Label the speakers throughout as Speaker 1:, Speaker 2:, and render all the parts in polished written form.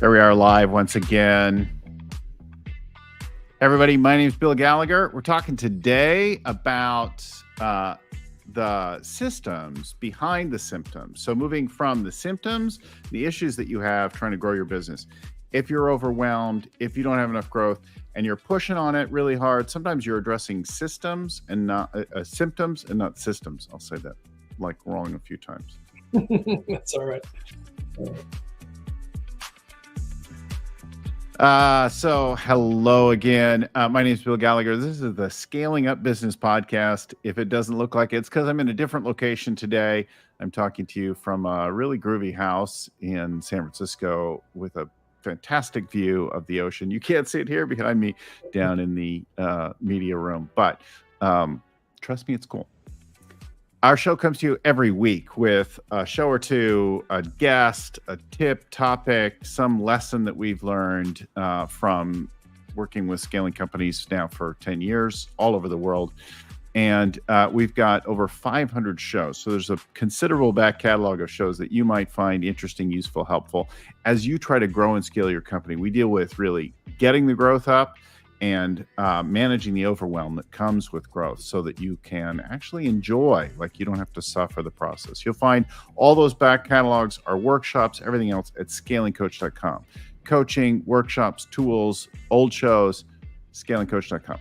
Speaker 1: There we are live once again. Everybody, my name is Bill Gallagher. We're talking today about the systems behind the symptoms. So moving from the symptoms, the issues that you have trying to grow your business. If you're overwhelmed, if you don't have enough growth and you're pushing on it really hard, sometimes you're addressing systems and not symptoms and not systems. I'll say that like wrong a few times.
Speaker 2: That's all right.
Speaker 1: So hello again. My name is Bill Gallagher. This is the Scaling Up Business Podcast. If it doesn't look like it's because I'm in a different location today. I'm talking to you from a really groovy house in San Francisco with a fantastic view of the ocean. You can't see it here behind me down in the media room, but trust me, it's cool. Our show comes to you every week with a show or two, a guest, a tip, topic, some lesson that we've learned from working with scaling companies now for 10 years all over the world. And we've got over 500 shows. So there's a considerable back catalog of shows that you might find interesting, useful, helpful. As you try to grow and scale your company, we deal with really getting the growth up and managing the overwhelm that comes with growth so that you can actually enjoy, like you don't have to suffer the process. You'll find all those back catalogs, our workshops, everything else at scalingcoach.com. Coaching, workshops, tools, old shows, scalingcoach.com.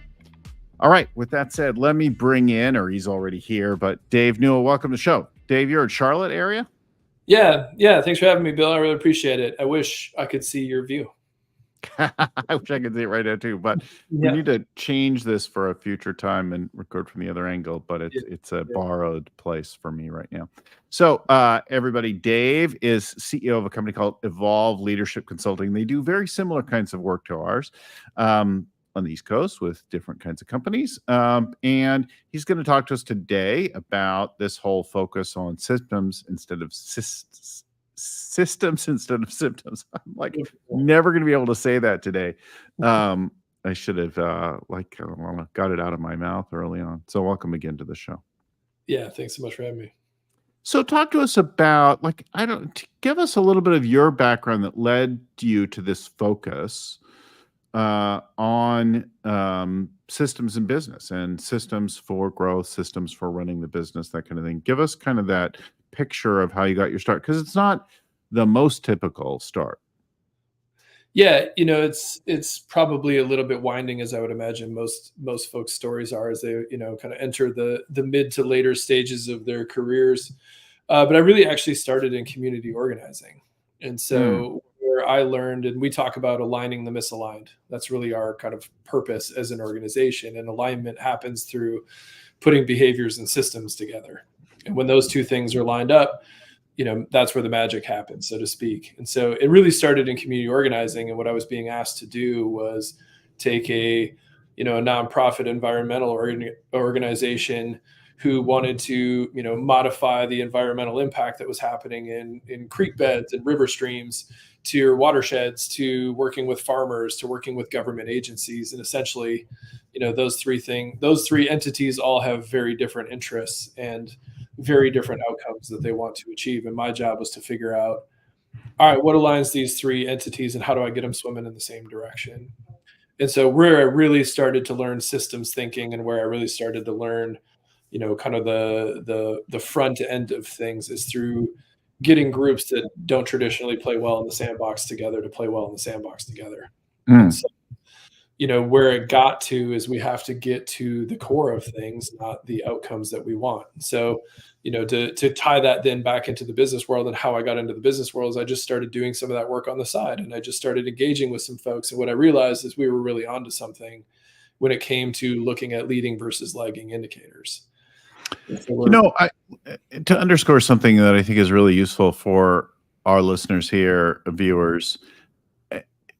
Speaker 1: All right, with that said, let me bring in, or he's already here, but Dave Newell, welcome to the show. Dave, you're in Charlotte area?
Speaker 2: Yeah. Thanks for having me, Bill. I really appreciate it. I wish I could see your view.
Speaker 1: I wish I could see it right now too, but we need to change this for a future time and record from the other angle, but it's a borrowed place for me right now. So everybody, Dave is CEO of a company called Evolve Leadership Consulting. They do very similar kinds of work to ours on the East Coast with different kinds of companies. And he's going to talk to us today about this whole focus on systems instead of systems instead of symptoms. I'm like never going to be able to say that today. I should have got it out of my mouth early on. So welcome again to the show.
Speaker 2: Yeah, thanks so much for having me.
Speaker 1: So talk to us about give us a little bit of your background that led you to this focus on systems in business and systems for growth, systems for running the business, that kind of thing. Give us kind of that picture of how you got your start, because it's not the most typical start.
Speaker 2: Yeah, it's probably a little bit winding, as I would imagine most folks' stories are, as they kind of enter the mid to later stages of their careers. But I really actually started in community organizing, and so where I learned, and we talk about aligning the misaligned. That's really our kind of purpose as an organization, and alignment happens through putting behaviors and systems together. And when those two things are lined up, that's where the magic happens, so to speak. And so it really started in community organizing. And what I was being asked to do was take a nonprofit environmental organization who wanted to, modify the environmental impact that was happening in creek beds and river streams, to your watersheds, to working with farmers, to working with government agencies. And essentially, those three entities all have very different interests and very different outcomes that they want to achieve. And my job was to figure out, all right, what aligns these three entities and how do I get them swimming in the same direction? And so where I really started to learn systems thinking, and where I really started to learn, kind of the front end of things, is through getting groups that don't traditionally play well in the sandbox together to play well in the sandbox together. And so, where it got to is we have to get to the core of things, not the outcomes that we want. So, to tie that then back into the business world, and how I got into the business world is I just started doing some of that work on the side, and I just started engaging with some folks. And what I realized is we were really onto something when it came to looking at leading versus lagging indicators.
Speaker 1: So to underscore something that I think is really useful for our listeners here, viewers,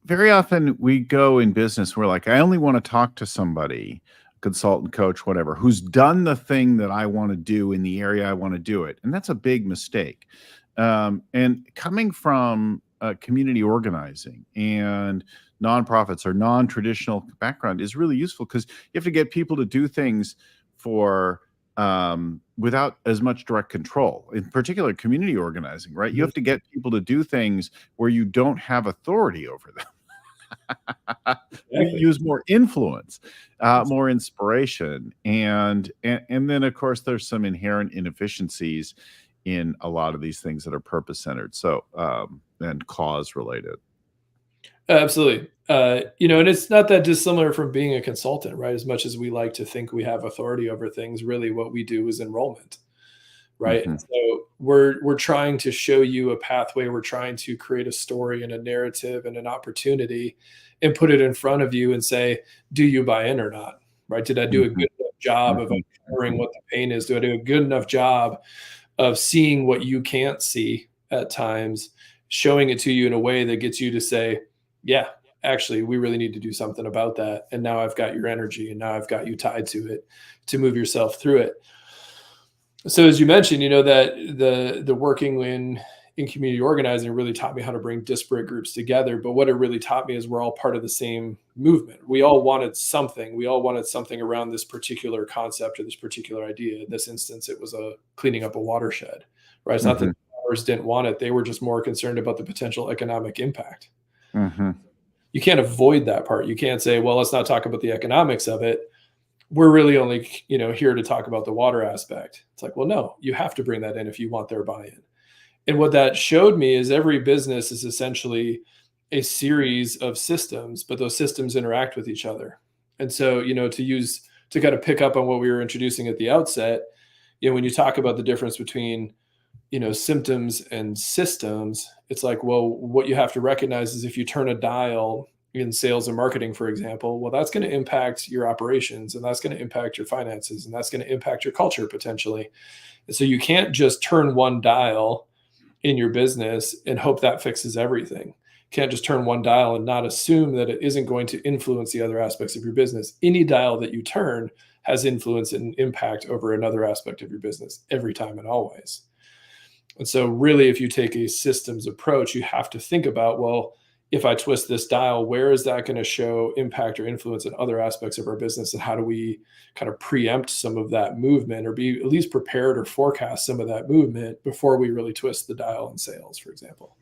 Speaker 1: very often we go in business, we're like, I only want to talk to somebody, consultant, coach, whatever, who's done the thing that I want to do in the area I want to do it. And that's a big mistake. And coming from community organizing and nonprofits or non-traditional background is really useful, because you have to get people to do things for without as much direct control, in particular community organizing, right? You have to get people to do things where you don't have authority over them. You
Speaker 2: Exactly.
Speaker 1: use more influence, more inspiration, and then of course there's some inherent inefficiencies in a lot of these things that are purpose centered, so and cause related.
Speaker 2: Absolutely. And it's not that dissimilar from being a consultant, right? As much as we like to think we have authority over things, really what we do is enrollment, right?
Speaker 1: Hmm.
Speaker 2: And so we're trying to show you a pathway. We're trying to create a story and a narrative and an opportunity and put it in front of you and say, do you buy in or not? Right? Did I do a
Speaker 1: Hmm.
Speaker 2: good enough job of
Speaker 1: Hmm.
Speaker 2: uncovering what the pain is? Do I do a good enough job of seeing what you can't see at times, showing it to you in a way that gets you to say, yeah, actually, we really need to do something about that. And now I've got your energy and now I've got you tied to it to move yourself through it. So as you mentioned, that the working in community organizing really taught me how to bring disparate groups together. But what it really taught me is we're all part of the same movement. We all wanted something. We all wanted something around this particular concept or this particular idea. In this instance, it was cleaning up a watershed, right? It's not that
Speaker 1: Hmm.
Speaker 2: developers didn't want it. They were just more concerned about the potential economic impact.
Speaker 1: Hmm.
Speaker 2: You can't avoid that part. You can't say, well, let's not talk about the economics of it. We're really only, here to talk about the water aspect. It's like, well, no, you have to bring that in if you want their buy-in. And what that showed me is every business is essentially a series of systems, but those systems interact with each other. And so, to kind of pick up on what we were introducing at the outset, when you talk about the difference between, symptoms and systems, it's like, well, what you have to recognize is if you turn a dial in sales and marketing, for example, well, that's going to impact your operations and that's going to impact your finances and that's going to impact your culture potentially. And so you can't just turn one dial in your business and hope that fixes everything. You can't just turn one dial and not assume that it isn't going to influence the other aspects of your business. Any dial that you turn has influence and impact over another aspect of your business every time and always. And so really, if you take a systems approach, you have to think about, well, if I twist this dial, where is that going to show impact or influence in other aspects of our business? And how do we kind of preempt some of that movement or be at least prepared or forecast some of that movement before we really twist the dial in sales, for example?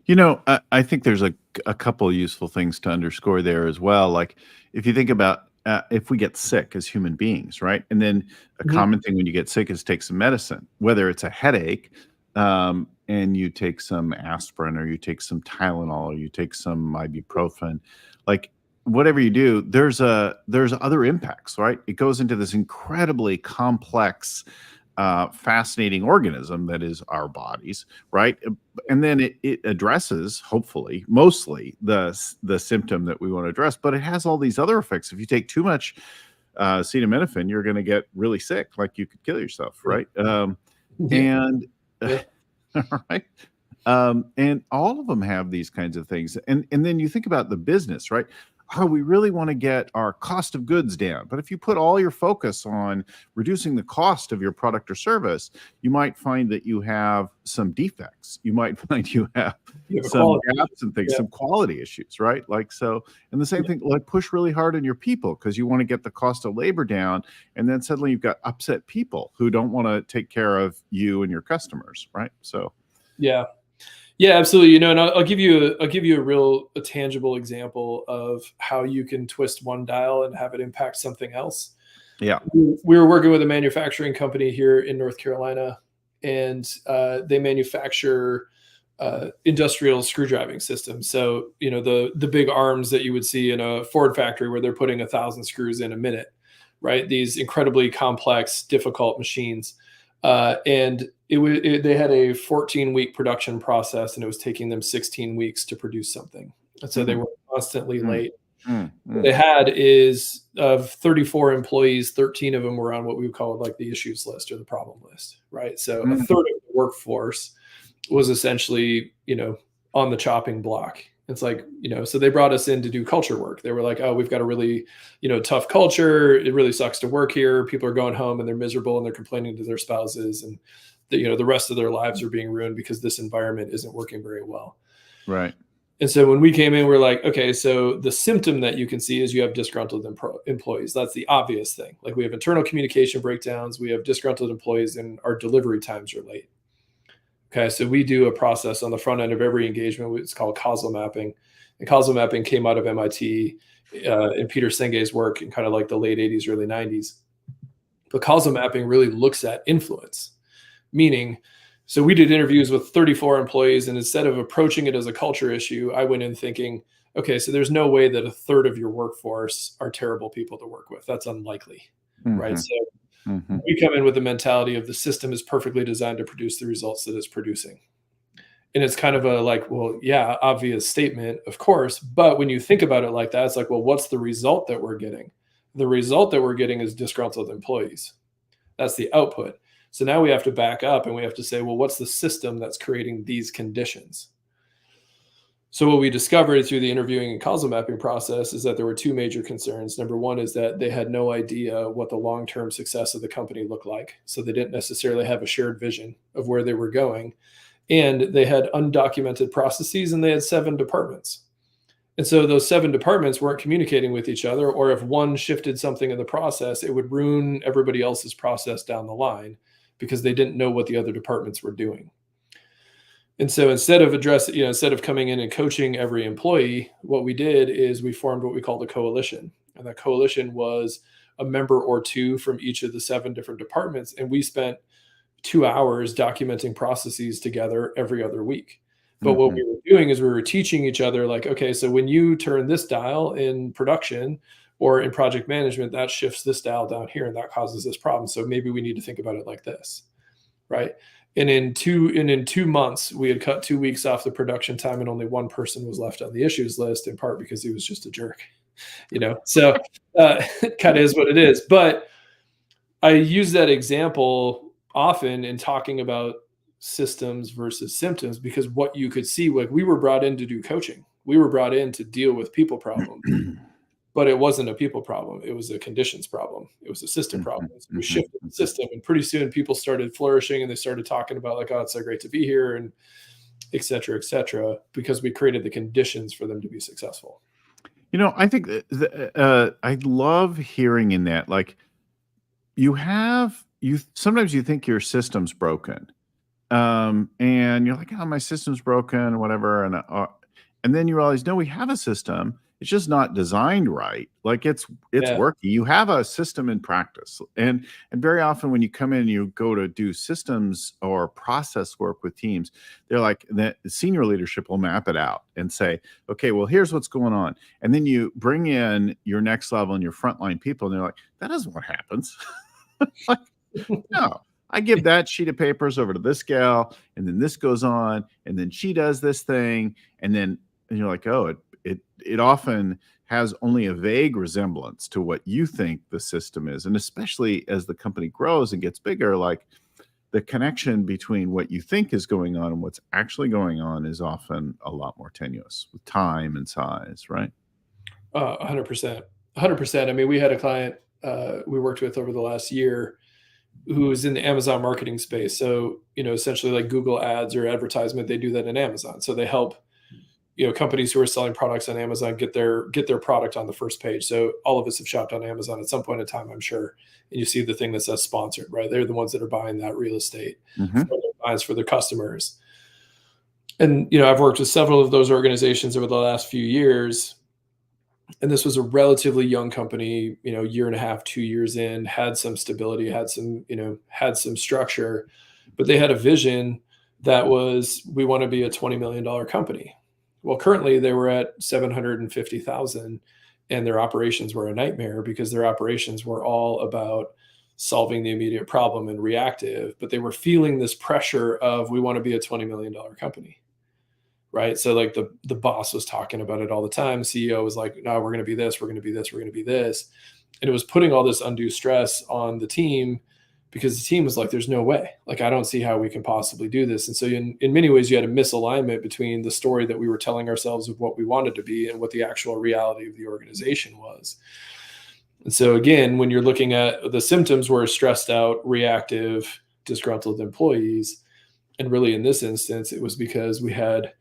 Speaker 1: I think there's a couple of useful things to underscore there as well. Like if you think about if we get sick as human beings, right? And then a
Speaker 2: Mhm.
Speaker 1: common thing when you get sick is take some medicine, whether it's a headache, and you take some aspirin or you take some Tylenol or you take some ibuprofen, like whatever you do, there's other impacts, right? It goes into this incredibly complex, fascinating organism that is our bodies, right? And then it addresses, hopefully, mostly the symptom that we want to address, but it has all these other effects. If you take too much acetaminophen, you're going to get really sick, like you could kill yourself, right?
Speaker 2: Yeah.
Speaker 1: And
Speaker 2: Yeah.
Speaker 1: right. And all of them have these kinds of things. And then you think about the business, right? Oh, we really want to get our cost of goods down. But if you put all your focus on reducing the cost of your product or service, you might find that you have some defects. You might find you have
Speaker 2: You have a
Speaker 1: some
Speaker 2: quality issue.
Speaker 1: gaps and things,
Speaker 2: Yeah.
Speaker 1: some quality issues, right? Like so, and the same
Speaker 2: Yeah.
Speaker 1: thing, like push really hard on your people because you want to get the cost of labor down. And then suddenly you've got upset people who don't want to take care of you and your customers, right? So,
Speaker 2: Yeah. Yeah, absolutely. And I'll give you a tangible example of how you can twist one dial and have it impact something else.
Speaker 1: yeah.
Speaker 2: We were working with a manufacturing company here in North Carolina, and they manufacture industrial screw driving systems. So the big arms that you would see in a Ford factory where they're putting 1,000 screws in a minute, right? These incredibly complex, difficult machines. And they had a 14-week production process, and it was taking them 16 weeks to produce something. And so they
Speaker 1: Mm,
Speaker 2: were constantly
Speaker 1: mm,
Speaker 2: late.
Speaker 1: mm,
Speaker 2: What
Speaker 1: mm,
Speaker 2: they had is of 34 employees, 13 of them were on what we would call like the issues list or the problem list, right? So a
Speaker 1: mm.
Speaker 2: third of the workforce was essentially, on the chopping block. It's like, so they brought us in to do culture work. They were like, oh, we've got a really, tough culture. It really sucks to work here. People are going home and they're miserable and they're complaining to their spouses, and the rest of their lives are being ruined because this environment isn't working very well.
Speaker 1: Right.
Speaker 2: And so when we came in, we're like, okay, so the symptom that you can see is you have disgruntled employees. That's the obvious thing. Like we have internal communication breakdowns, we have disgruntled employees, and our delivery times are late. Okay, so we do a process on the front end of every engagement. It's called causal mapping. And causal mapping came out of MIT in Peter Senge's work in kind of like the late 80s, early 90s. But causal mapping really looks at influence, meaning, so we did interviews with 34 employees, and instead of approaching it as a culture issue, I went in thinking, okay, so there's no way that a third of your workforce are terrible people to work with. That's unlikely, right? So we come in with the mentality of the system is perfectly designed to produce the results that it's producing. And it's kind of a like, well, yeah, obvious statement, of course. But when you think about it like that, it's like, well, what's the result that we're getting? The result that we're getting is disgruntled employees. That's the output. So now we have to back up and we have to say, well, what's the system that's creating these conditions? So what we discovered through the interviewing and causal mapping process is that there were two major concerns. Number one is that they had no idea what the long-term success of the company looked like. So they didn't necessarily have a shared vision of where they were going. And they had undocumented processes, and they had 7 departments. And so those 7 departments weren't communicating with each other, or if one shifted something in the process, it would ruin everybody else's process down the line because they didn't know what the other departments were doing. And so instead of coming in and coaching every employee, what we did is we formed what we called a coalition. And that coalition was a member or two from each of the 7 different departments. And we spent 2 hours documenting processes together every other week. But what we were doing is we were teaching each other, like, okay, so when you turn this dial in production or in project management, that shifts this dial down here and that causes this problem. So maybe we need to think about it like this, right? And in 2 months, we had cut 2 weeks off the production time, and only 1 person was left on the issues list, in part because he was just a jerk, So kind of is what it is. But I use that example often in talking about systems versus symptoms, because what you could see, like, we were brought in to do coaching. We were brought in to deal with people problems, but it wasn't a people problem. It was a conditions problem. It was a system problem. So we shifted the system, and pretty soon people started flourishing, and they started talking about, like, oh, it's so great to be here, and et cetera, because we created the conditions for them to be successful.
Speaker 1: I think I love hearing in that, like, sometimes you think your system's broken, and you're like, oh, my system's broken or whatever. And then you realize, no, we have a system. It's just not designed right. Like it's working. You have a system in practice. And very often when you come in and you go to do systems or process work with teams, they're like, the senior leadership will map it out and say, okay, well, here's what's going on. And then you bring in your next level and your frontline people, and they're like, that isn't what happens. Like, no, I give that sheet of papers over to this gal, and then this goes on, and then she does this thing, and you're like, oh, it often has only a vague resemblance to what you think the system is. And especially as the company grows and gets bigger, like the connection between what you think is going on and what's actually going on is often a lot more tenuous with time and size, right?
Speaker 2: 100%. 100%. I mean, we had a client we worked with over the last year who was in the Amazon marketing space. So, essentially like Google ads or advertisement, they do that in Amazon. So they help companies who are selling products on Amazon get their product on the first page. So all of us have shopped on Amazon at some point in time, I'm sure. And you see the thing that says sponsored, right? They're the ones that are buying that real estate for their clients, for their customers. And, I've worked with several of those organizations over the last few years. And this was a relatively young company, year and a half, 2 years in, had some stability, had some structure, but they had a vision that was, we want to be a $20 million company. Well, currently they were at 750,000, and their operations were a nightmare because their operations were all about solving the immediate problem and reactive, but they were feeling this pressure of, we want to be a $20 million company, right? So like the boss was talking about it all the time. The CEO was like, no, we're going to be this, we're going to be this, we're going to be this. And it was putting all this undue stress on the team, because the team was like, there's no way, like, I don't see how we can possibly do this. And so in many ways, you had a misalignment between the story that we were telling ourselves of what we wanted to be and what the actual reality of the organization was. And so again, when you're looking at the symptoms, were stressed out, reactive, disgruntled employees. And really in this instance, it was because we had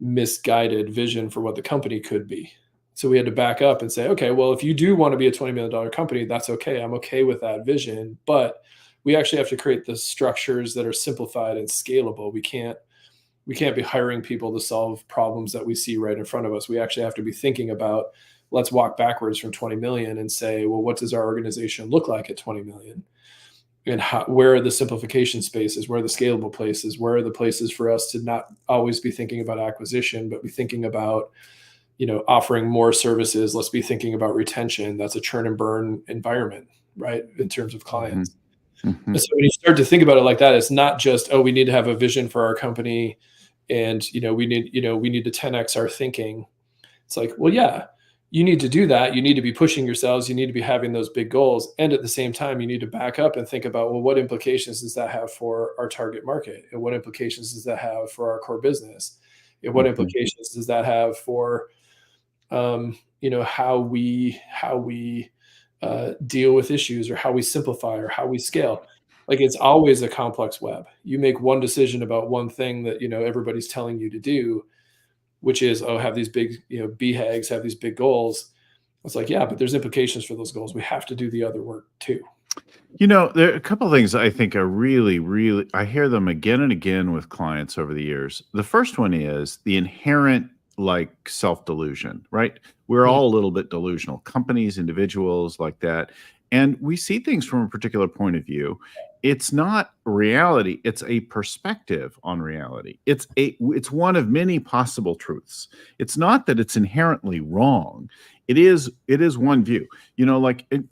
Speaker 2: misguided vision for what the company could be. So we had to back up and say, okay, well, if you do want to be a $20 million company, that's okay. I'm okay with that vision, but we actually have to create the structures that are simplified and scalable. We can't be hiring people to solve problems that we see right in front of us. We actually have to be thinking about, let's walk backwards from 20 million and say, well, what does our organization look like at 20 million? And where are the simplification spaces? Where are the scalable places? Where are the places for us to not always be thinking about acquisition, but be thinking about, offering more services? Let's be thinking about retention. That's a churn and burn environment, right? In terms of clients.
Speaker 1: Mm-hmm.
Speaker 2: And so when you start to think about it like that, it's not just, oh, we need to have a vision for our company and, we need to 10x our thinking. It's like, well, yeah, you need to do that. You need to be pushing yourselves. You need to be having those big goals. And at the same time, you need to back up and think about, well, what implications does that have for our target market? And what implications does that have for our core business? And what implications does that have for, how we deal with issues, or how we simplify, or how we scale? Like, it's always a complex web. You make one decision about one thing that, everybody's telling you to do, which is, oh, have these big, BHAGs, have these big goals. It's like, yeah, but there's implications for those goals. We have to do the other work too.
Speaker 1: There are a couple of things I think are really, really, I hear them again and again with clients over the years. The first one is the inherent self-delusion, right? We're all a little bit delusional, companies, individuals like that. And we see things from a particular point of view. It's not reality. It's a perspective on reality. It's one of many possible truths. It's not that it's inherently wrong. It is one view,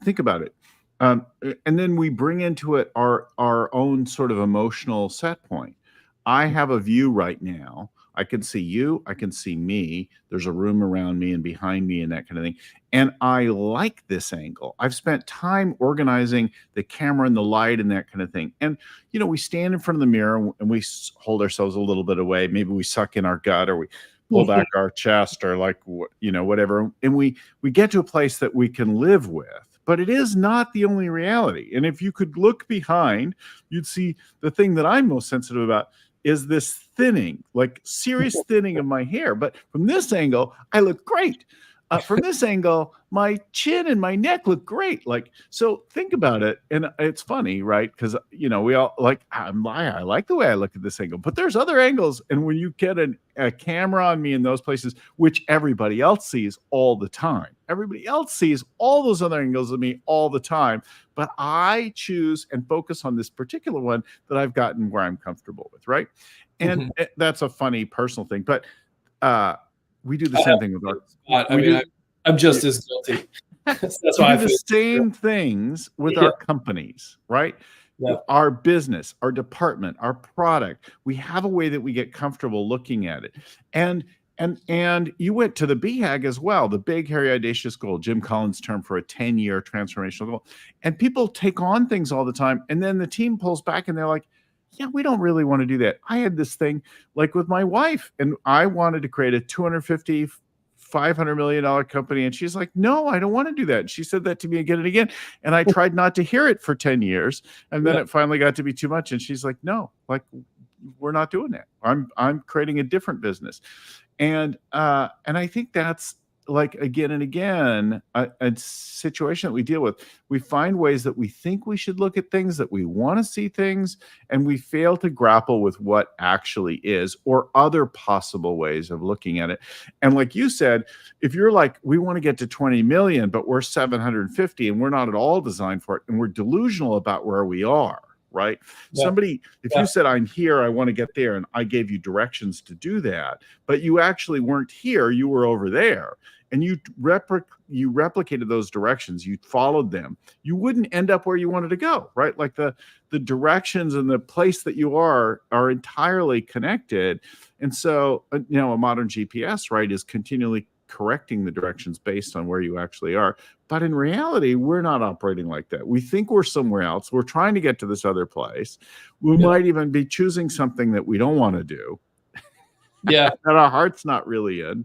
Speaker 1: think about it. And then we bring into it our own sort of emotional set point. I have a view right now. I can see you, I can see me. There's a room around me and behind me and that kind of thing. And I like this angle. I've spent time organizing the camera and the light and that kind of thing. And, we stand in front of the mirror and we hold ourselves a little bit away. Maybe we suck in our gut, or we pull back our chest, or whatever. And we get to a place that we can live with. But it is not the only reality. And if you could look behind, you'd see the thing that I'm most sensitive about is this thinning, serious thinning of my hair. But from this angle, I look great. From this angle, my chin and my neck look great. So think about it. And it's funny, right? Because, we all I like the way I look at this angle, but there's other angles. And when you get a camera on me in those places, which everybody else sees all the time, everybody else sees all those other angles of me all the time. But I choose and focus on this particular one that I've gotten where I'm comfortable with, right? And that's a funny personal thing. But we do the same thing with our.
Speaker 2: I'm just as guilty. That's why
Speaker 1: we do the same things with our companies, right?
Speaker 2: Yeah.
Speaker 1: Our business, our department, our product. We have a way that we get comfortable looking at it. And you went to the BHAG as well, the big, hairy, audacious goal, Jim Collins' term for a 10-year transformational goal. And people take on things all the time. And then the team pulls back and they're like, yeah, we don't really want to do that. I had this thing with my wife, and I wanted to create a $250, $500 million company. And she's like, no, I don't want to do that. And she said that to me again and again. And I tried not to hear it for 10 years. And then it finally got to be too much. And she's like, no, we're not doing that. I'm creating a different business. And I think that's again and again, a situation that we deal with. We find ways that we think we should look at things, that we want to see things, and we fail to grapple with what actually is, or other possible ways of looking at it. And like you said, if you're we want to get to 20 million, but we're 750 and we're not at all designed for it, and we're delusional about where we are, right? Yeah. If you said, I'm here, I want to get there, and I gave you directions to do that, but you actually weren't here, you were over there, and you replicated those directions, you followed them, you wouldn't end up where you wanted to go, right? The directions and the place that you are entirely connected. And so, a modern GPS, right, is continually correcting the directions based on where you actually are. But in reality, we're not operating like that. We think we're somewhere else. We're trying to get to this other place. We might even be choosing something that we don't want to do.
Speaker 2: Yeah.
Speaker 1: That our heart's not really in.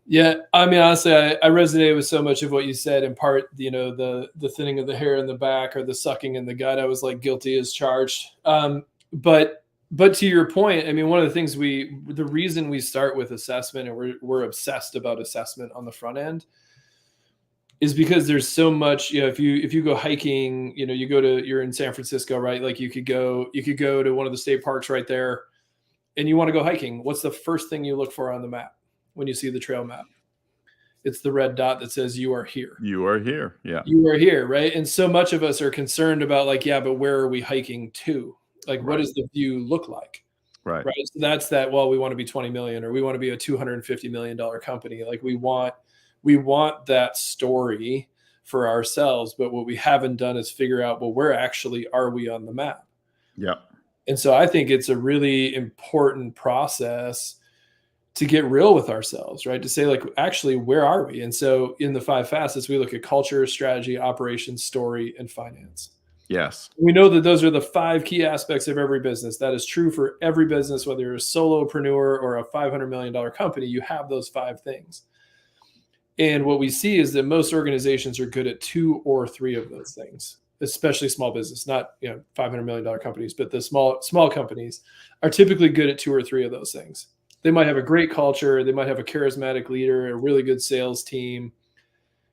Speaker 2: Yeah. Honestly, I resonated with so much of what you said. In part, the thinning of the hair in the back, or the sucking in the gut. I was guilty as charged. But But to your point, I mean, one of the things the reason we start with assessment and we're obsessed about assessment on the front end is because there's so much, if you go hiking, you're in San Francisco, right? Like you could go to one of the state parks right there and you want to go hiking. What's the first thing you look for on the map when you see the trail map? It's the red dot that says you are here.
Speaker 1: You are here. Yeah.
Speaker 2: You are here, right? And so much of us are concerned about like, yeah, but where are we hiking to? Like, what does the view look like?
Speaker 1: Right.
Speaker 2: So that's that. Well, we want to be 20 million, or we want to be a $250 million company. Like we want that story for ourselves. But what we haven't done is figure out, well, where actually are we on the map?
Speaker 1: Yeah.
Speaker 2: And so I think it's a really important process to get real with ourselves, right? To say like, actually, where are we? And so in the 5 facets, we look at culture, strategy, operations, story, and finance.
Speaker 1: Yes.
Speaker 2: We know that those are the 5 key aspects of every business. That is true for every business, whether you're a solopreneur or a $500 million company, you have those 5 things. And what we see is that most organizations are good at 2 or 3 of those things, especially small business, not $500 million companies, but the small companies are typically good at 2 or 3 of those things. They might have a great culture. They might have a charismatic leader, a really good sales team,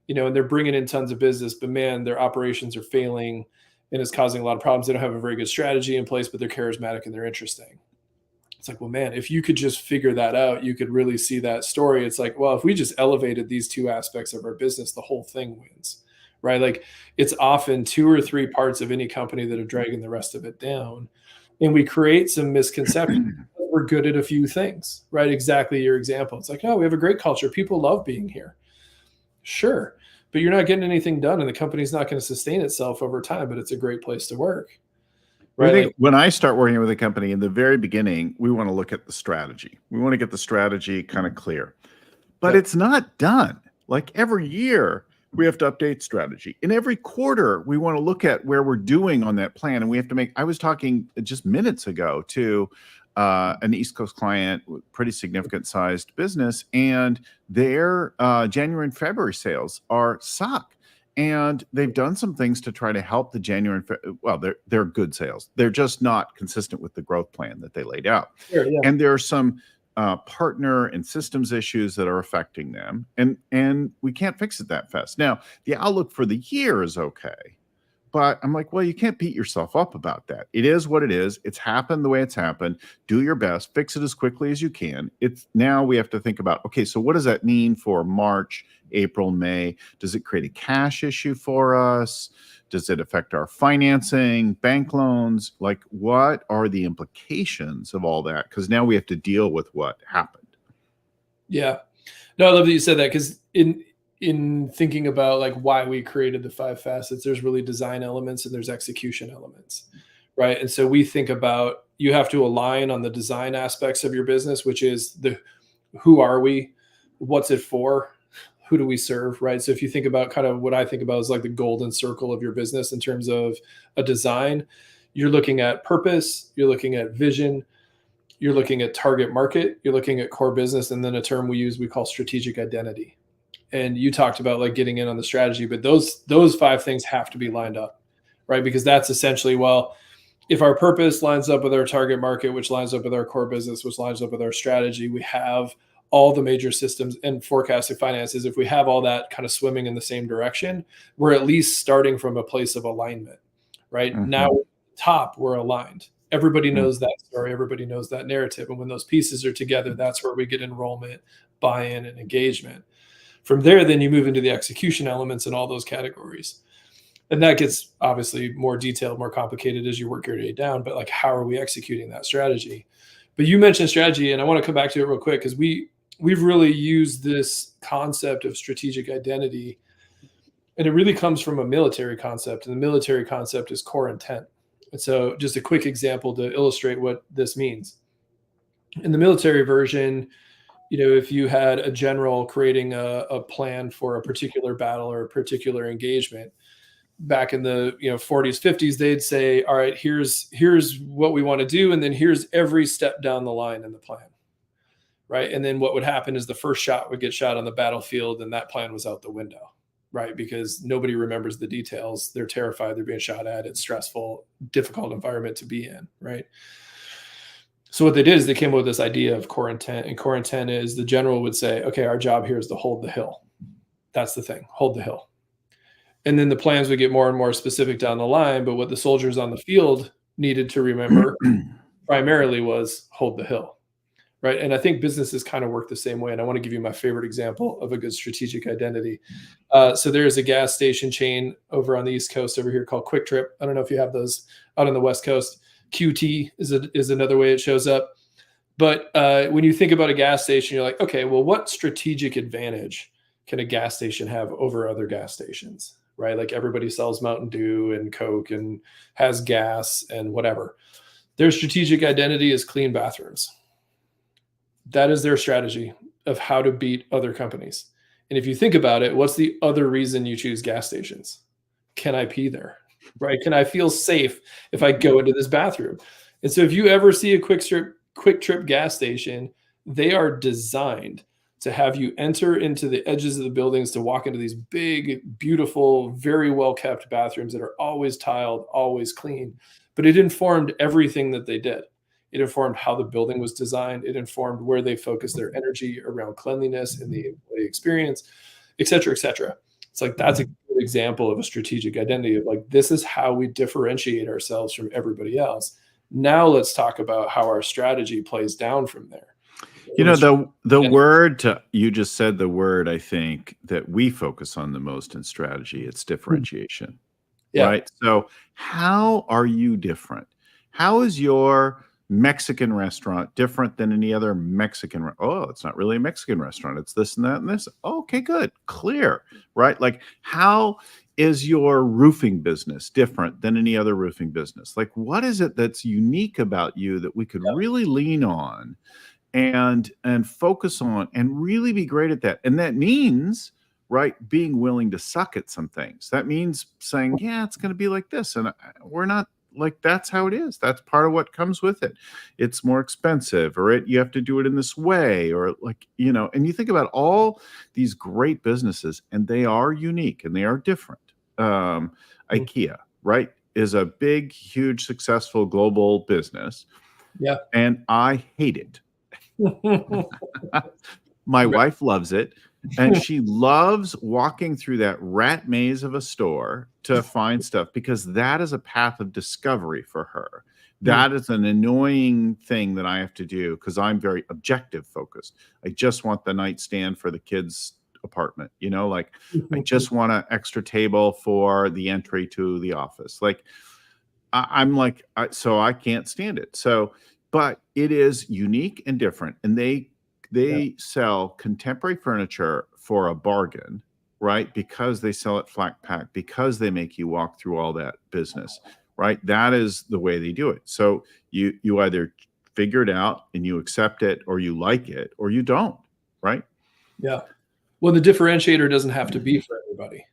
Speaker 2: and they're bringing in tons of business, but man, their operations are failing and it's causing a lot of problems. They don't have a very good strategy in place, but they're charismatic and they're interesting. It's like, well, man, if you could just figure that out, you could really see that story. It's like, well, if we just elevated these 2 aspects of our business, the whole thing wins, right? Like it's often 2 or 3 parts of any company that are dragging the rest of it down. And we create some misconceptions. We're good at a few things, right? Exactly your example. It's like, oh, we have a great culture. People love being here. Sure. But you're not getting anything done and the company's not going to sustain itself over time, but it's a great place to work.
Speaker 1: Right. I think when I start working with a company in the very beginning, we want to look at the strategy. We want to get the strategy kind of clear, but it's not done. Like every year we have to update strategy. In every quarter, we want to look at where we're doing on that plan. And we have to I was talking just minutes ago to an East Coast client with pretty significant sized business, and their January and February sales suck. And they've done some things to try to help the January. Well, they're good sales. They're just not consistent with the growth plan that they laid out.
Speaker 2: Sure, yeah.
Speaker 1: And there are some partner and systems issues that are affecting them, and we can't fix it that fast. Now, the outlook for the year is okay, but I'm like, well, you can't beat yourself up about that. It is what it is. It's happened the way it's happened. Do your best. Fix it as quickly as you can. Now we have to think about, okay, so what does that mean for March, April, May? Does it create a cash issue for us? Does it affect our financing, bank loans? Like, what are the implications of all that? Because now we have to deal with what happened.
Speaker 2: Yeah. No, I love that you said that, because in thinking about like why we created the 5 facets, there's really design elements and there's execution elements, right? And so we think about, you have to align on the design aspects of your business, which is who are we? What's it for? Who do we serve, right? So if you think about kind of what I think about is like the golden circle of your business in terms of a design, you're looking at purpose, you're looking at vision, you're looking at target market, you're looking at core business, and then a term we call strategic identity. And you talked about like getting in on the strategy, but those 5 things have to be lined up, right? Because that's essentially, well, if our purpose lines up with our target market, which lines up with our core business, which lines up with our strategy, we have all the major systems and forecasting finances. If we have all that kind of swimming in the same direction, we're at least starting from a place of alignment, right? Mm-hmm. Now, top, we're aligned. Everybody knows that story. Everybody knows that narrative. And when those pieces are together, that's where we get enrollment, buy-in, and engagement. From there, then you move into the execution elements in all those categories. And that gets obviously more detailed, more complicated as you work your day down. But like, how are we executing that strategy? But you mentioned strategy, and I want to come back to it real quick, because we've really used this concept of strategic identity, and it really comes from a military concept. And the military concept is core intent. And so just a quick example to illustrate what this means. In the military version, if you had a general creating a plan for a particular battle or a particular engagement, back in the 40s, 50s, they'd say, all right, here's what we want to do, and then here's every step down the line in the plan, right? And then what would happen is the first shot would get shot on the battlefield, and that plan was out the window, right? Because nobody remembers the details. They're terrified. They're being shot at. It's stressful, difficult environment to be in, right? So what they did is they came up with this idea of core intent, and core intent is the general would say, okay, our job here is to hold the hill. That's the thing, hold the hill. And then the plans would get more and more specific down the line, but what the soldiers on the field needed to remember primarily was hold the hill, right? And I think businesses kind of work the same way. And I want to give you my favorite example of a good strategic identity. So there's a gas station chain over on the East Coast over here called Quick Trip. I don't know if you have those out on the West Coast. QT is another way it shows up. But when you think about a gas station, you're like, okay, well, what strategic advantage can a gas station have over other gas stations, right? Like everybody sells Mountain Dew and Coke and has gas and whatever. Their strategic identity is clean bathrooms. That is their strategy of how to beat other companies. And if you think about it, what's the other reason you choose gas stations? Can I pee there, right? Can I feel safe if I go into this bathroom? And so if you ever see a quick trip gas station, they are designed to have you enter into the edges of the buildings to walk into these big, beautiful, very well-kept bathrooms that are always tiled, always clean. But it informed everything that they did. It informed how the building was designed. It informed where they focused their energy around cleanliness and the employee experience, et cetera, et cetera. It's like, that's a good example of a strategic identity of like, this is how we differentiate ourselves from everybody else. Now let's talk about how our strategy plays down from there.
Speaker 1: You know, the word you just said, the word I think that we focus on the most in strategy, it's differentiation.
Speaker 2: Yeah.
Speaker 1: Right? So how are you different? How is your Mexican restaurant different than any other Mexican? Oh, it's not really a Mexican restaurant. It's this and that and this. Okay, good. Clear, right? Like, how is your roofing business different than any other roofing business? Like, what is it that's unique about you that we could really lean on and focus on and really be great at that? And that means, right, being willing to suck at some things. That means saying, yeah, it's going to be like this. And we're not like, that's how it is. That's part of what comes with it. It's more expensive, or you have to do it in this way, or like, you know, and you think about all these great businesses and they are unique and they are different. IKEA, right, is a big, huge, successful global business.
Speaker 2: Yeah.
Speaker 1: And I hate it. My wife loves it, and she loves walking through that rat maze of a store to find stuff, because that is a path of discovery for her. That is an annoying thing that I have to do because I'm very objective focused. I just want the nightstand for the kids' apartment, you know, like I just want an extra table for the entry to the office. Like I'm like, so I can't stand it. So, but it is unique and different, and they sell contemporary furniture for a bargain, right? Because they sell it flat pack, because they make you walk through all that business, right? That is the way they do it. So you either figure it out and you accept it, or you like it, or you don't, right?
Speaker 2: Yeah. Well, the differentiator doesn't have to be for everybody,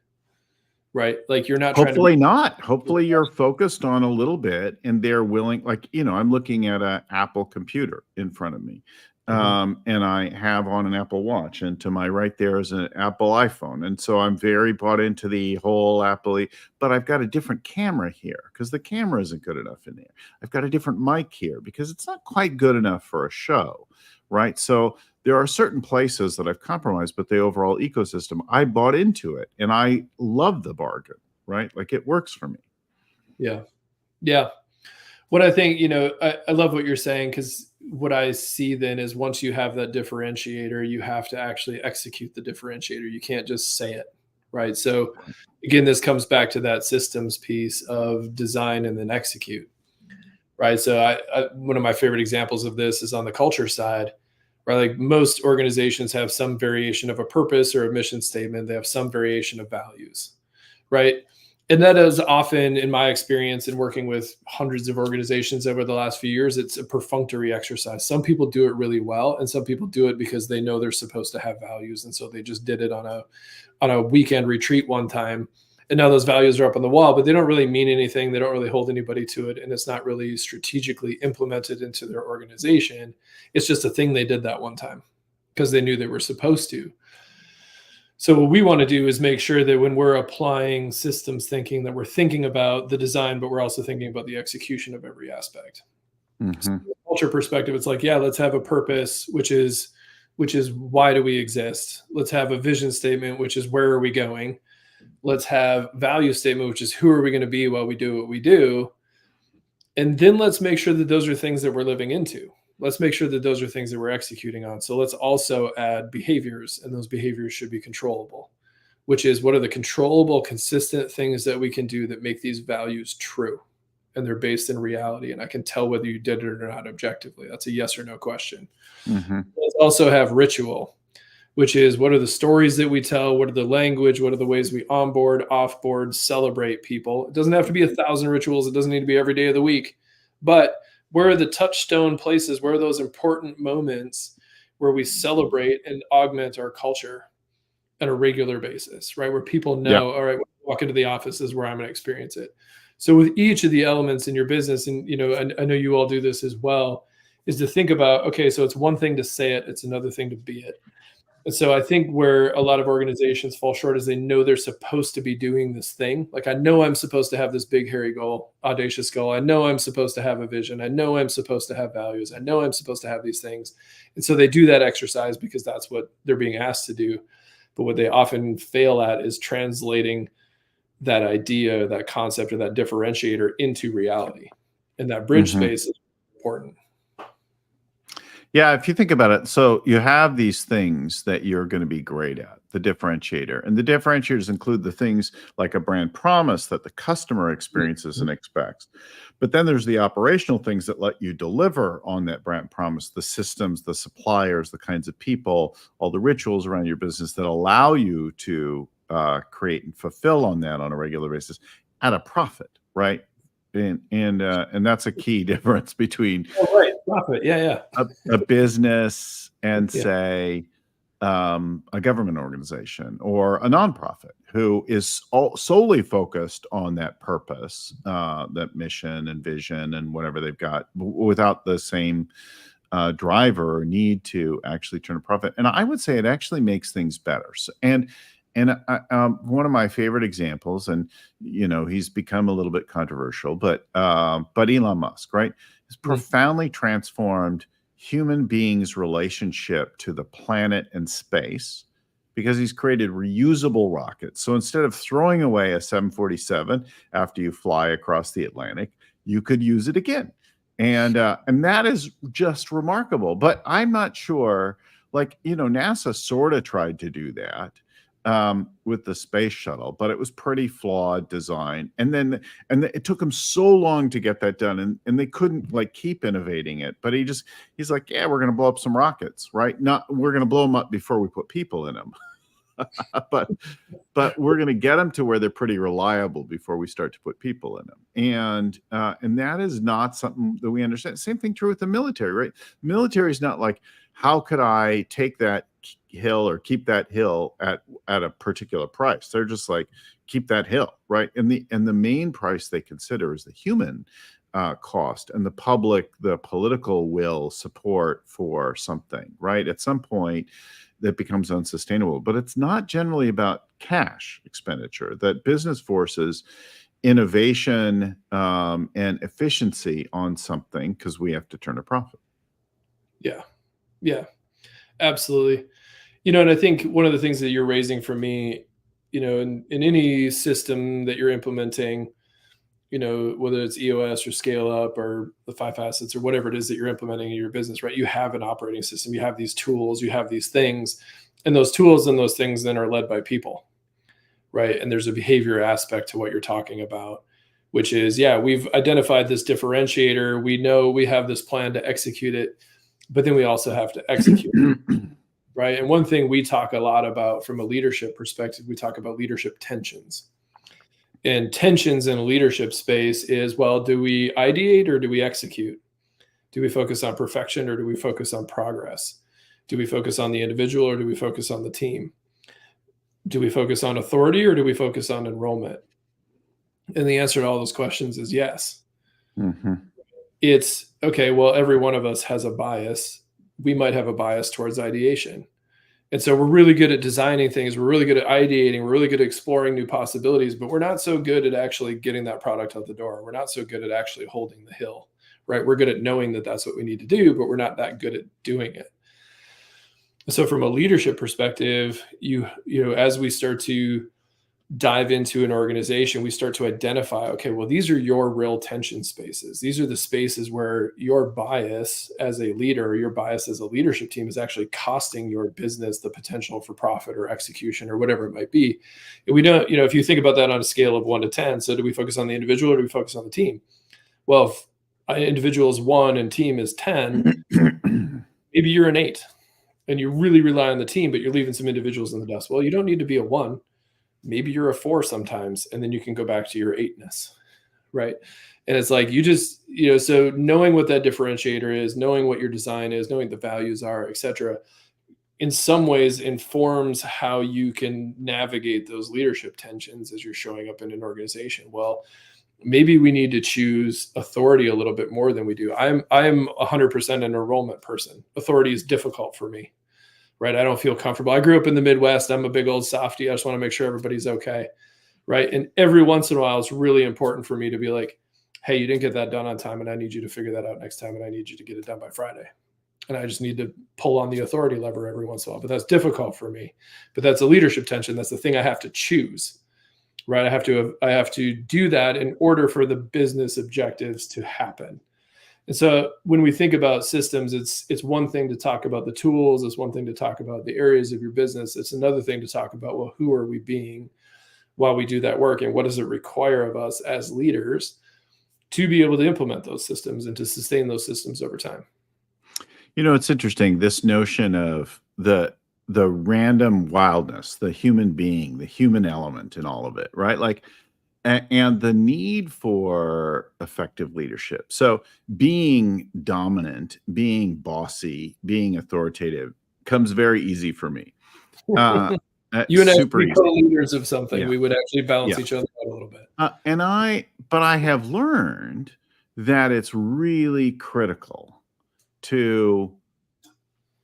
Speaker 2: right? Like, you're not
Speaker 1: hopefully not. Hopefully you're focused on a little bit and they're willing, like, you know, I'm looking at an Apple computer in front of me. And I have on an Apple Watch, and to my right there is an Apple iPhone. And so I'm very bought into the whole Apple, but I've got a different camera here because the camera isn't good enough in there. I've got a different mic here because it's not quite good enough for a show, right? So there are certain places that I've compromised, but the overall ecosystem, I bought into it and I love the bargain, right? Like, it works for me.
Speaker 2: Yeah. Yeah. What I think, you know, I love what you're saying, because what I see then is once you have that differentiator, you have to actually execute the differentiator. You can't just say it, right? So again, this comes back to that systems piece of design and then execute, right? So one of my favorite examples of this is on the culture side, right? Like, most organizations have some variation of a purpose or a mission statement. They have some variation of values, right? And that is often, in my experience in working with hundreds of organizations over the last few years, it's a perfunctory exercise. Some people do it really well, and some people do it because they know they're supposed to have values. And so they just did it on a weekend retreat one time. And now those values are up on the wall, but they don't really mean anything. They don't really hold anybody to it. And it's not really strategically implemented into their organization. It's just a thing they did that one time because they knew they were supposed to. So what we want to do is make sure that when we're applying systems thinking, that we're thinking about the design, but we're also thinking about the execution of every aspect. So culture perspective, it's like, yeah, let's have a purpose, which is why do we exist? Let's have a vision statement, which is where are we going? Let's have value statement, which is who are we going to be while we do what we do? And then let's make sure that those are things that we're living into. Let's make sure that those are things that we're executing on. So let's also add behaviors, and those behaviors should be controllable, which is what are the controllable, consistent things that we can do that make these values true, and they're based in reality. And I can tell whether you did it or not objectively. That's a yes or no question.
Speaker 1: Mm-hmm.
Speaker 2: Let's also have ritual, which is what are the stories that we tell? What are the language? What are the ways we onboard, offboard, celebrate people? It doesn't have to be 1,000 rituals. It doesn't need to be every day of the week. But where are the touchstone places? Where are those important moments where we celebrate and augment our culture on a regular basis, right? Where people know, all right, when I walk into the office, this is where I'm going to experience it. So with each of the elements in your business, and I know you all do this as well, is to think about, okay, so it's one thing to say it, it's another thing to be it. And so I think where a lot of organizations fall short is they know they're supposed to be doing this thing. Like, I know I'm supposed to have this big, hairy goal, audacious goal. I know I'm supposed to have a vision. I know I'm supposed to have values. I know I'm supposed to have these things. And so they do that exercise because that's what they're being asked to do. But what they often fail at is translating that idea, that concept, or that differentiator into reality. And that bridge space is important.
Speaker 1: Yeah, if you think about it, so you have these things that you're going to be great at, the differentiator. And the differentiators include the things like a brand promise that the customer experiences and expects. But then there's the operational things that let you deliver on that brand promise, the systems, the suppliers, the kinds of people, all the rituals around your business that allow you to create and fulfill on that on a regular basis at a profit, right? And that's a key difference between
Speaker 2: profit,
Speaker 1: a business and say a government organization or a nonprofit who is solely focused on that purpose, that mission and vision and whatever they've got, without the same driver or need to actually turn a profit. And I would say it actually makes things better. And one of my favorite examples, and he's become a little bit controversial, but Elon Musk, right, has profoundly transformed human beings' relationship to the planet and space because he's created reusable rockets. So instead of throwing away a 747 after you fly across the Atlantic, you could use it again, and that is just remarkable. But I'm not sure, like NASA sort of tried to do that with the space shuttle, but it was pretty flawed design. And it took them so long to get that done, and they couldn't keep innovating it. But he's like, yeah, we're going to blow up some rockets, right? We're going to blow them up before we put people in them. but we're going to get them to where they're pretty reliable before we start to put people in them. And that is not something that we understand. Same thing true with the military, right? Military is not like, how could I take that hill or keep that hill at a particular price? They're just like, keep that hill, right? And the main price they consider is the human cost and the political will support for something, right? At some point that becomes unsustainable. But it's not generally about cash expenditure. That business forces innovation and efficiency on something because we have to turn a profit.
Speaker 2: Yeah, absolutely. And I think one of the things that you're raising for me, in any system that you're implementing, whether it's EOS or Scale Up or the Five Facets or whatever it is that you're implementing in your business, right? You have an operating system, you have these tools, you have these things, and those tools and those things then are led by people, right? And there's a behavior aspect to what you're talking about, which is, we've identified this differentiator. We know we have this plan to execute it, but then we also have to execute it, right? And one thing we talk a lot about from a leadership perspective, we talk about leadership tensions. And tensions in a leadership space is, well, do we ideate or do we execute? Do we focus on perfection or do we focus on progress? Do we focus on the individual or do we focus on the team? Do we focus on authority or do we focus on enrollment? And the answer to all those questions is yes.
Speaker 1: Mm-hmm.
Speaker 2: It's okay, well, every one of us has a bias. We might have a bias towards ideation. And so we're really good at designing things. We're really good at ideating. We're really good at exploring new possibilities, but we're not so good at actually getting that product out the door. We're not so good at actually holding the hill, right? We're good at knowing that that's what we need to do, but we're not that good at doing it. So from a leadership perspective, you know, as we start to dive into an organization, we start to identify, okay, well, these are your real tension spaces. These are the spaces where your bias as a leader, or your bias as a leadership team is actually costing your business the potential for profit or execution or whatever it might be. And we don't, you know, if you think about that on a scale of 1 to 10, so do we focus on the individual or do we focus on the team? Well, if an individual is 1 and team is 10, maybe you're an 8 and you really rely on the team, but you're leaving some individuals in the dust. Well, you don't need to be a 1. Maybe you're a 4 sometimes, and then you can go back to your 8-ness, right? And it's like, you just, you know, so knowing what that differentiator is, knowing what your design is, knowing the values are, et cetera, in some ways informs how you can navigate those leadership tensions as you're showing up in an organization. Well, maybe we need to choose authority a little bit more than we do. I'm 100% an enrollment person. Authority is difficult for me, right? I don't feel comfortable. I grew up in the Midwest. I'm a big old softie. I just want to make sure everybody's okay, right? And every once in a while, it's really important for me to be like, hey, you didn't get that done on time, and I need you to figure that out next time, and I need you to get it done by Friday. And I just need to pull on the authority lever every once in a while. But that's difficult for me. But that's a leadership tension. That's the thing I have to choose, right? I have to do that in order for the business objectives to happen. And so when we think about systems, it's one thing to talk about the tools. It's one thing to talk about the areas of your business. It's another thing to talk about, well, who are we being while we do that work? And what does it require of us as leaders to be able to implement those systems and to sustain those systems over time?
Speaker 1: You know, it's interesting, this notion of the random wildness, the human being, the human element in all of it, right? Like, and the need for effective leadership. So being dominant, being bossy, being authoritative comes very easy for me. Uh,
Speaker 2: You and I
Speaker 1: super
Speaker 2: be
Speaker 1: easy.
Speaker 2: co-leaders of something.
Speaker 1: Yeah.
Speaker 2: We would actually balance
Speaker 1: Yeah.
Speaker 2: each other out a little bit.
Speaker 1: But I have learned that it's really critical to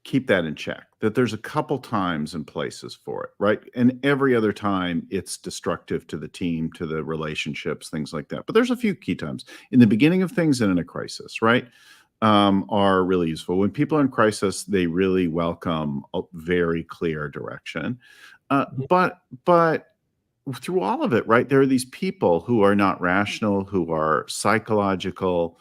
Speaker 1: keep that in check, that there's a couple times and places for it, right? And every other time it's destructive to the team, to the relationships, things like that. But there's a few key times in the beginning of things and in a crisis, right? Are really useful. When people are in crisis, they really welcome a very clear direction. But through all of it, right, there are these people who are not rational, who are psychological,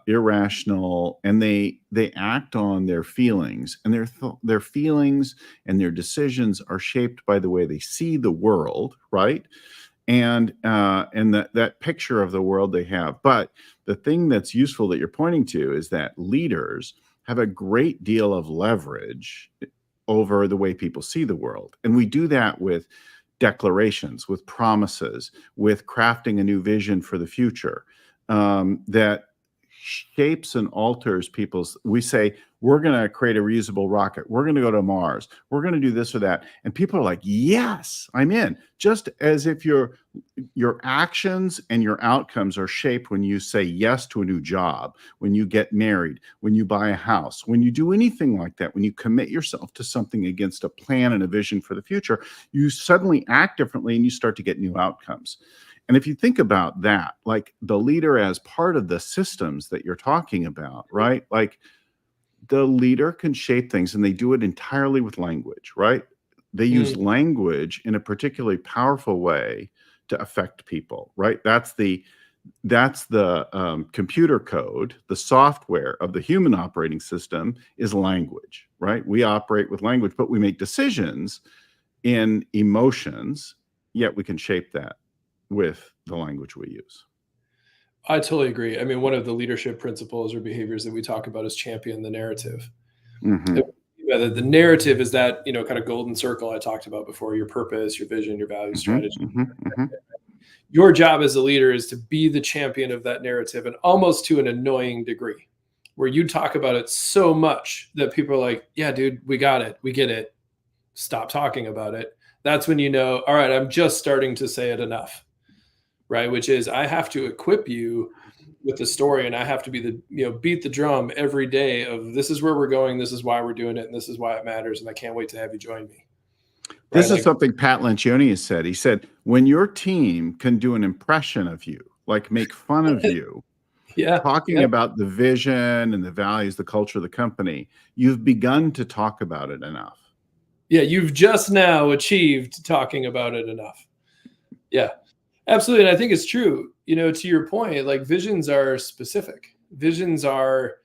Speaker 1: irrational, and they act on their feelings, and their feelings and their decisions are shaped by the way they see the world, right? And that picture of the world they have. But the thing that's useful that you're pointing to is that leaders have a great deal of leverage over the way people see the world, and we do that with declarations, with promises, with crafting a new vision for the future, that shapes and alters people's. We say, we're going to create a reusable rocket. We're going to go to Mars. We're going to do this or that. And people are like, yes, I'm in. Just as if your actions and your outcomes are shaped when you say yes to a new job, when you get married, when you buy a house, when you do anything like that, when you commit yourself to something against a plan and a vision for the future, you suddenly act differently and you start to get new outcomes. And if you think about that, like the leader as part of the systems that you're talking about, right? Like the leader can shape things, and they do it entirely with language, right? They use language in a particularly powerful way to affect people, right? That's the computer code. The software of the human operating system is language, right? We operate with language, but we make decisions in emotions, yet we can shape that with the language we use.
Speaker 2: I totally agree. I mean, one of the leadership principles or behaviors that we talk about is champion the narrative.
Speaker 1: Mm-hmm.
Speaker 2: The narrative is that, you know, kind of golden circle I talked about before: your purpose, your vision, your value, strategy. Your job as a leader is to be the champion of that narrative, and almost to an annoying degree, where you talk about it so much that people are like, yeah, dude, we got it. We get it. Stop talking about it. That's when you know, all right, I'm just starting to say it enough, right? Which is, I have to equip you with the story, and I have to be the, you know, beat the drum every day of, this is where we're going, this is why we're doing it, and this is why it matters, and I can't wait to have you join me.
Speaker 1: Right? This is something Pat Lencioni has said. He said, when your team can do an impression of you, like make fun of you,
Speaker 2: Yeah.
Speaker 1: talking
Speaker 2: Yeah.
Speaker 1: about the vision and the values, the culture of the company. You've begun to talk about it enough.
Speaker 2: Yeah. You've just now achieved talking about it enough. Yeah, absolutely. And I think it's true, to your point, like visions are specific. Visions are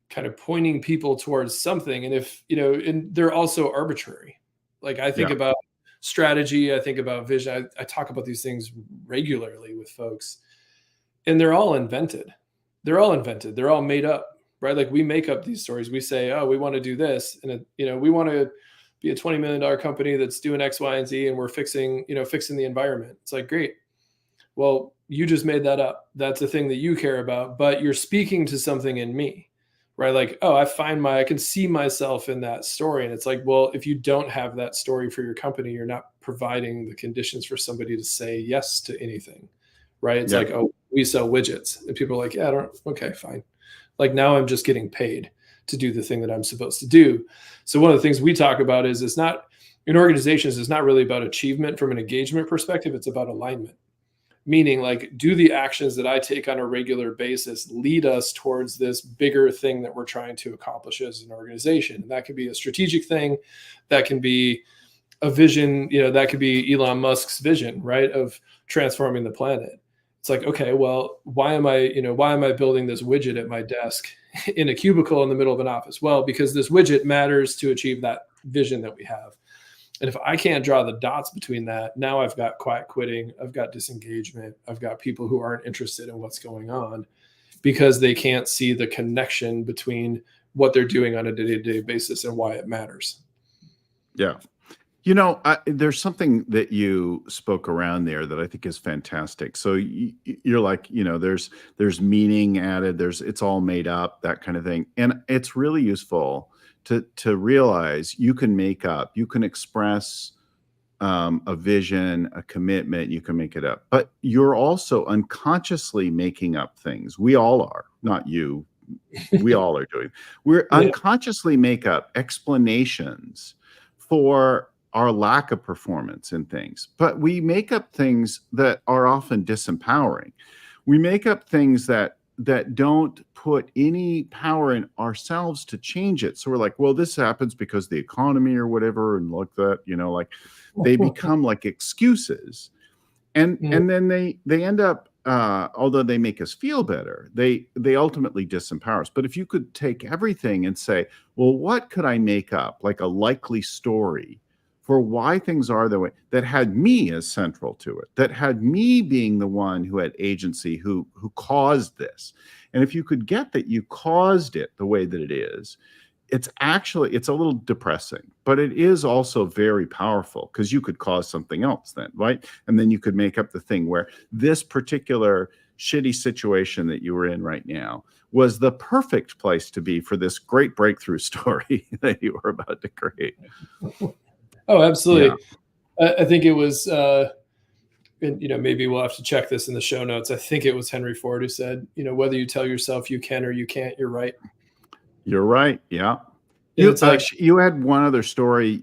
Speaker 2: kind of pointing people towards something. And and they're also arbitrary. Like I think
Speaker 1: Yeah.
Speaker 2: about strategy, I think about vision. I talk about these things regularly with folks, and they're all invented. They're all invented. They're all made up, right? Like we make up these stories. We say, oh, we want to do this. And, we want to be a $20 million company that's doing X, Y, and Z. And we're fixing the environment. It's like, great. Well, you just made that up. That's a thing that you care about, but you're speaking to something in me, right? Like, oh, I can see myself in that story. And it's like, well, if you don't have that story for your company, you're not providing the conditions for somebody to say yes to anything, right? It's
Speaker 1: Yeah.
Speaker 2: like, oh, we sell widgets. And people are like, yeah, okay, fine. Like now I'm just getting paid to do the thing that I'm supposed to do. So one of the things we talk about is it's not, in organizations, it's not really about achievement from an engagement perspective. It's about alignment. Meaning, like, do the actions that I take on a regular basis lead us towards this bigger thing that we're trying to accomplish as an organization? And that could be a strategic thing, that can be a vision, that could be Elon Musk's vision, right, of transforming the planet. It's like, okay, well, why am I building this widget at my desk in a cubicle in the middle of an office? Well, because this widget matters to achieve that vision that we have. And if I can't draw the dots between that, now I've got quiet quitting, I've got disengagement, I've got people who aren't interested in what's going on because they can't see the connection between what they're doing on a day-to-day basis and why it matters.
Speaker 1: Yeah. There's something that you spoke around there that I think is fantastic. So you're like, there's meaning added, it's all made up, that kind of thing. And it's really useful to realize you can express a vision, a commitment, you can make it up, but you're also unconsciously making up things. We all are, not you. We all are doing. We're
Speaker 2: Yeah.
Speaker 1: unconsciously make up explanations for our lack of performance in things, but we make up things that are often disempowering. We make up things that don't put any power in ourselves to change it. So we're like, well, this happens because the economy or whatever, and like that, like they become like excuses, and then they end up, although they make us feel better, they ultimately disempower us. But if you could take everything and say, well, what could I make up, like a likely story for why things are the way, that had me as central to it, that had me being the one who had agency, who caused this. And if you could get that you caused it the way that it is, it's a little depressing, but it is also very powerful because you could cause something else then, right? And then you could make up the thing where this particular shitty situation that you were in right now was the perfect place to be for this great breakthrough story that you were about to create.
Speaker 2: Oh, absolutely. Yeah. I think it was, and maybe we'll have to check this in the show notes. I think it was Henry Ford who said, whether you tell yourself you can or you can't, you're right.
Speaker 1: You're right. Yeah.
Speaker 2: It's like,
Speaker 1: You had one other story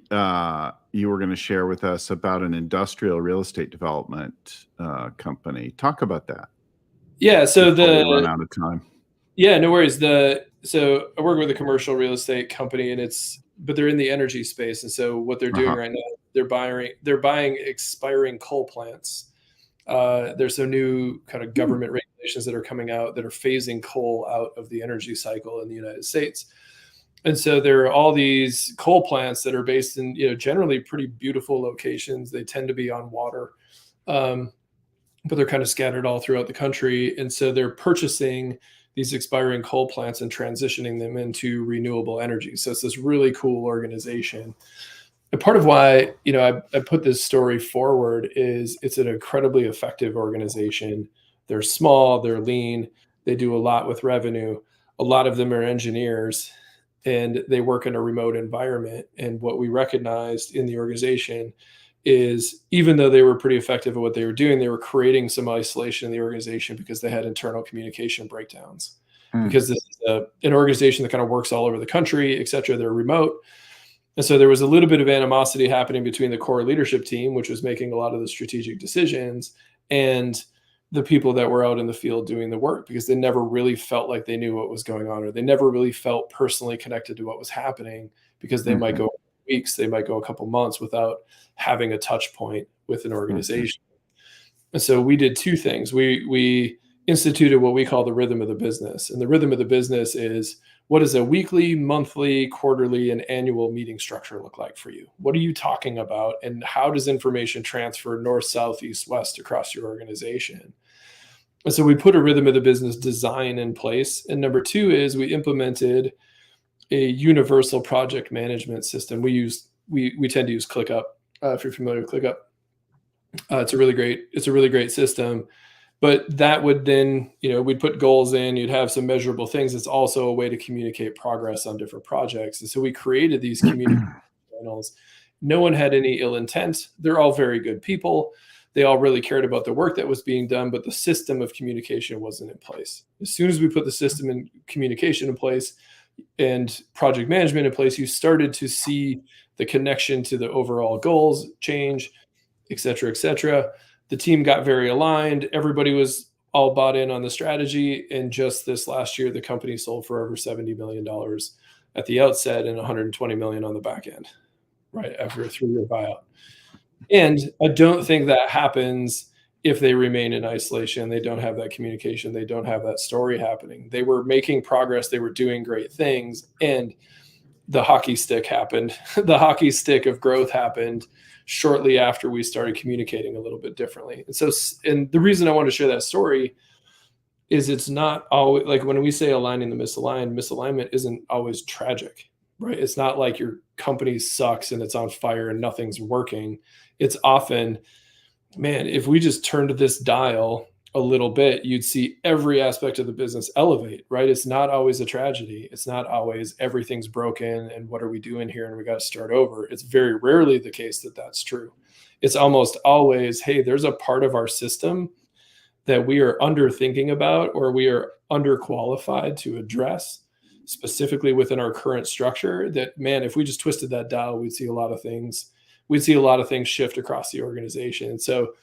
Speaker 1: you were going to share with us about an industrial real estate development company. Talk about that.
Speaker 2: Yeah. So
Speaker 1: we run out of time.
Speaker 2: Yeah, no worries. So I work with a commercial real estate company, and but they're in the energy space. And so what they're doing right now, they're buying expiring coal plants. There's some new kind of government regulations that are coming out that are phasing coal out of the energy cycle in the United States. And so there are all these coal plants that are based in, generally pretty beautiful locations. They tend to be on water, but they're kind of scattered all throughout the country. And so they're purchasing these expiring coal plants and transitioning them into renewable energy. So it's this really cool organization. And part of why, I put this story forward is it's an incredibly effective organization. They're small, they're lean, they do a lot with revenue. A lot of them are engineers, and they work in a remote environment. And what we recognized in the organization is, even though they were pretty effective at what they were doing, they were creating some isolation in the organization because they had internal communication breakdowns. Because this is an organization that kind of works all over the country, et cetera. They're remote. And so there was a little bit of animosity happening between the core leadership team, which was making a lot of the strategic decisions, and the people that were out in the field doing the work, because they never really felt like they knew what was going on, or they never really felt personally connected to what was happening, because they might
Speaker 1: Mhm,
Speaker 2: go weeks, they might go a couple months without having a touch point with an
Speaker 1: mhm,
Speaker 2: organization. And so we did two things. We instituted what we call the rhythm of the business. And the rhythm of the business is, what does a weekly, monthly, quarterly, and annual meeting structure look like for you? What are you talking about? And how does information transfer north, south, east, west across your organization? And so we put a rhythm of the business design in place. And number two is we implemented a universal project management system. We tend to use ClickUp. If you're familiar with ClickUp, it's a really great system. But that would then, we'd put goals in, you'd have some measurable things. It's also a way to communicate progress on different projects. And so we created these communication channels. No one had any ill intent. They're all very good people. They all really cared about the work that was being done, but the system of communication wasn't in place. As soon as we put the system in communication in place and project management in place, you started to see the connection to the overall goals change, et cetera, et cetera. The team got very aligned. Everybody was all bought in on the strategy. And just this last year, the company sold for over $70 million at the outset and 120 million on the back end, right after a 3-year buyout. And I don't think that happens if they remain in isolation. They don't have that communication. They don't have that story happening. They were making progress. They were doing great things. And the hockey stick happened. The hockey stick of growth happened shortly after we started communicating a little bit differently. And so, and the reason I want to share that story is, it's not always like, when we say aligning the misaligned, misalignment isn't always tragic, right? It's not like your company sucks and it's on fire and nothing's working. It's often, man, if we just turned this dial a little bit, you'd see every aspect of the business elevate, right? It's not always a tragedy. It's not always everything's broken and what are we doing here and we got to start over. It's very rarely the case that that's true. It's almost always, hey, there's a part of our system that we are under thinking about, or we are underqualified to address specifically within our current structure, that, man, if we just twisted that dial, we'd see a lot of things shift across the organization. And so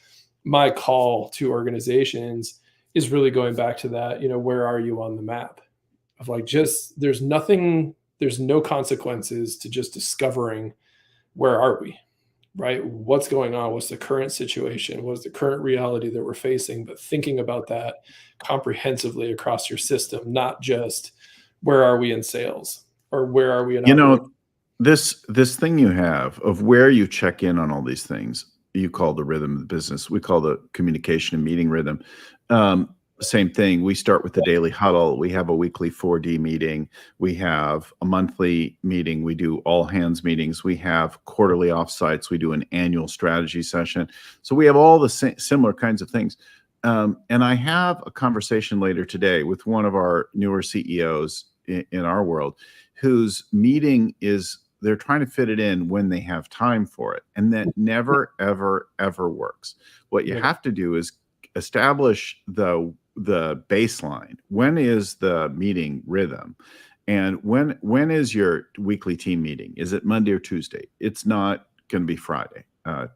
Speaker 2: my call to organizations is really going back to that, where are you on the map of, like, just, there's no consequences to just discovering where are we, right? What's going on? What's the current situation? What's the current reality that we're facing? But thinking about that comprehensively across your system, not just where are we in sales or where are we in
Speaker 1: You
Speaker 2: operations.
Speaker 1: know, this thing you have of where you check in on all these things, you call the rhythm of the business. We call the communication and meeting rhythm. Same thing. We start with the daily huddle. We have a weekly 4D meeting. We have a monthly meeting. We do all hands meetings. We have quarterly offsites. We do an annual strategy session. So we have all the similar kinds of things. And I have a conversation later today with one of our newer CEOs in our world, whose meeting is, they're trying to fit it in when they have time for it. And that never, ever, ever works. What you have to do is establish the baseline. When is the meeting rhythm? And when is your weekly team meeting? Is it Monday or Tuesday? It's not going to be Friday.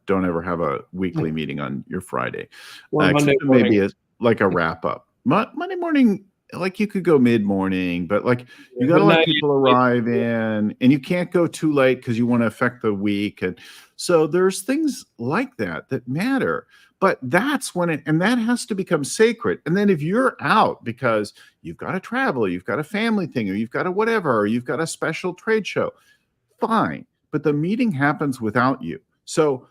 Speaker 1: Don't ever have a weekly meeting on your Friday.
Speaker 2: Or Monday
Speaker 1: Except
Speaker 2: morning.
Speaker 1: maybe like a wrap up. Monday morning, like you could go mid-morning, but like you got to let people arrive in, and you can't go too late because you want to affect the week. And so there's things like that that matter. But that's when and that has to become sacred. And then if you're out because you've got to travel, you've got a family thing, or you've got a whatever, or you've got a special trade show, fine. But the meeting happens without you. So,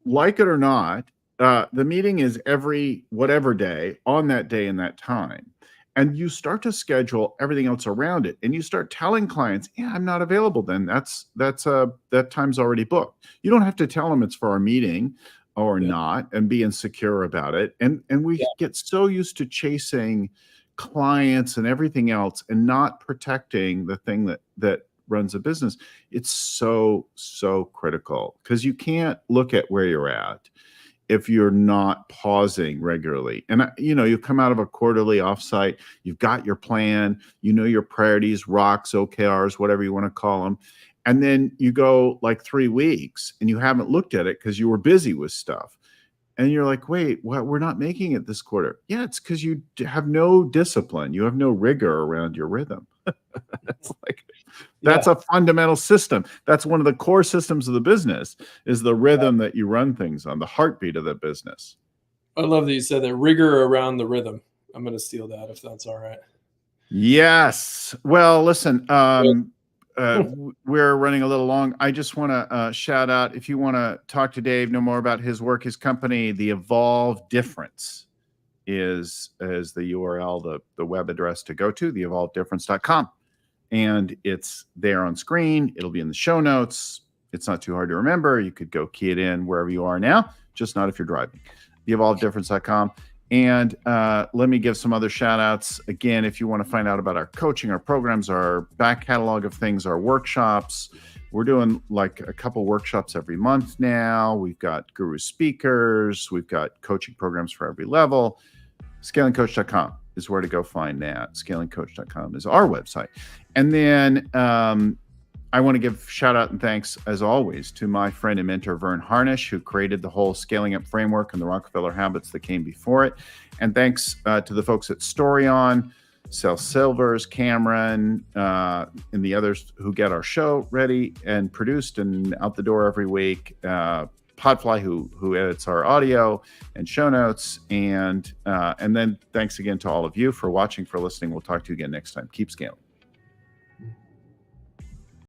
Speaker 1: like it or not, the meeting is every whatever day on that day and that time. And you start to schedule everything else around it. And you start telling clients, yeah, I'm not available then. That time's already booked. You don't have to tell them it's for our meeting or not and be insecure about it. And we get so used to chasing clients and everything else and not protecting the thing that runs a business. It's so critical, because you can't look at where you're at if you're not pausing regularly. And you come out of a quarterly offsite, you've got your plan, your priorities, rocks, OKRs, whatever you want to call them. And then you go like 3 weeks and you haven't looked at it because you were busy with stuff. And you're like, wait, what? We're not making it this quarter. Yeah, it's because you have no discipline. You have no rigor around your rhythm. It's like, that's
Speaker 2: Yeah.
Speaker 1: a fundamental system. That's one of the core systems of the business, is the rhythm that you run things on, the heartbeat of the business.
Speaker 2: I love that you said that, rigor around the rhythm. I'm going to steal that if that's all right.
Speaker 1: Yes. Well, listen, we're running a little long. I just want to shout out, if you want to talk to Dave, know more about his work, his company, The Evolve Difference is the URL, the web address to go to, theevolvedifference.com. And it's there on screen. It'll be in the show notes. It's not too hard to remember. You could go key it in wherever you are now, just not if you're driving. Theevolvedifference.com. And let me give some other shout outs. Again, if you want to find out about our coaching, our programs, our back catalog of things, our workshops, we're doing like a couple workshops every month now. We've got guru speakers. We've got coaching programs for every level. Scalingcoach.com is where to go find that. Scalingcoach.com is our website. And then I want to give shout out and thanks, as always, to my friend and mentor, Vern Harnish, who created the whole scaling up framework and the Rockefeller habits that came before it. And thanks to the folks at Storyon, Sel Silvers, Cameron, and the others who get our show ready and produced and out the door every week. Podfly, who edits our audio and show notes. And then thanks again to all of you for watching, for listening. We'll talk to you again next time. Keep scaling.